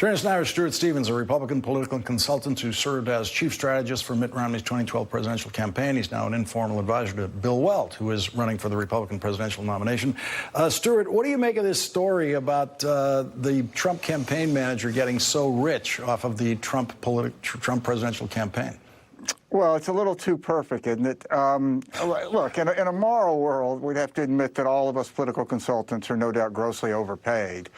Joining us now is Stuart Stevens, a Republican political consultant who served as chief strategist for Mitt Romney's 2012 presidential campaign. He's now an informal advisor to Bill Weld, who is running for the Republican presidential nomination. Stuart, what do you make of this story about the Trump campaign manager getting so rich off of the Trump presidential campaign? Well, it's a little too perfect, isn't it? Look, in a moral world, we'd have to admit that all of us political consultants are no doubt grossly overpaid.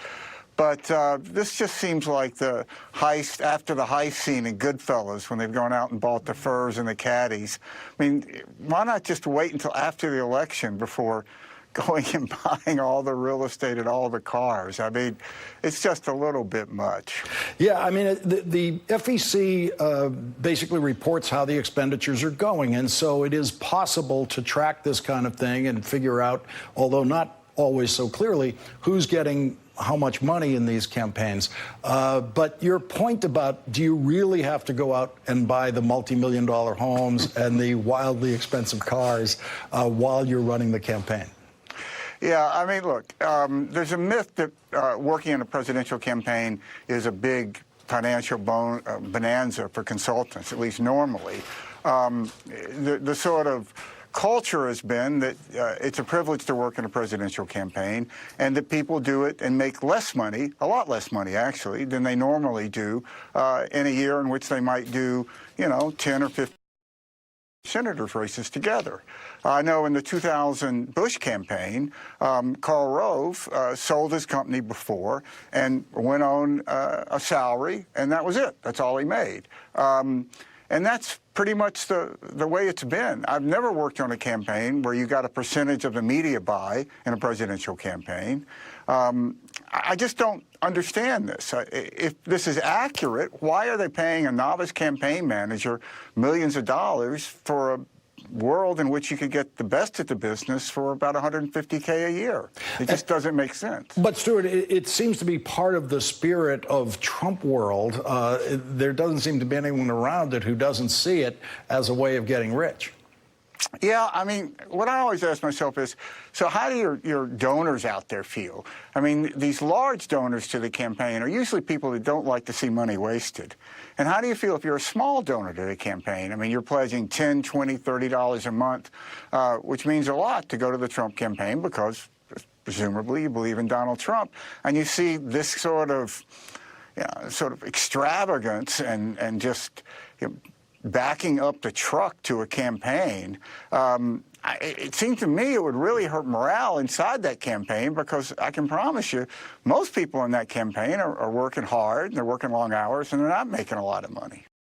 But this just seems like the heist, after the heist scene in Goodfellas, when they've gone out and bought the furs and the caddies. I mean, why not just wait until after the election before going and buying all the real estate and all the cars? I mean, it's just a little bit much. Yeah, I mean, the FEC basically reports how the expenditures are going, and so it is possible to track this kind of thing and figure out, although not always so clearly, who's getting how much money in these campaigns. But your point about, do you really have to go out and buy the multi-million-dollar homes and the wildly expensive cars while you're running the campaign? Yeah, I mean, look, there's a myth that working in a presidential campaign is a big financial bonanza for consultants, at least normally. The sort of culture has been that it's a privilege to work in a presidential campaign, and that people do it and make less money, a lot less money actually, than they normally do in a year in which they might do, 10 or 15 senators races together. I know in the 2000 Bush campaign, Karl Rove sold his company before and went on a salary, and that was it. That's all he made. And that's pretty much the way it's been. I've never worked on a campaign where you got a percentage of the media buy in a presidential campaign. I just don't understand this. If this is accurate, why are they paying a novice campaign manager millions of dollars for a world in which you could get the best at the business for about $150K a year? It just doesn't make sense. But Stuart, it seems to be part of the spirit of Trump world. There doesn't seem to be anyone around it who doesn't see it as a way of getting rich. Yeah, I mean, what I always ask myself is, so how do your donors out there feel? I mean, these large donors to the campaign are usually people that don't like to see money wasted. And how do you feel if you're a small donor to the campaign? I mean, you're pledging $10, $20, $30 a month, which means a lot to go to the Trump campaign because presumably you believe in Donald Trump. And you see this sort of extravagance and just backing up the truck to a campaign. It seemed to me it would really hurt morale inside that campaign, because I can promise you most people in that campaign are working hard, and they're working long hours, and they're not making a lot of money.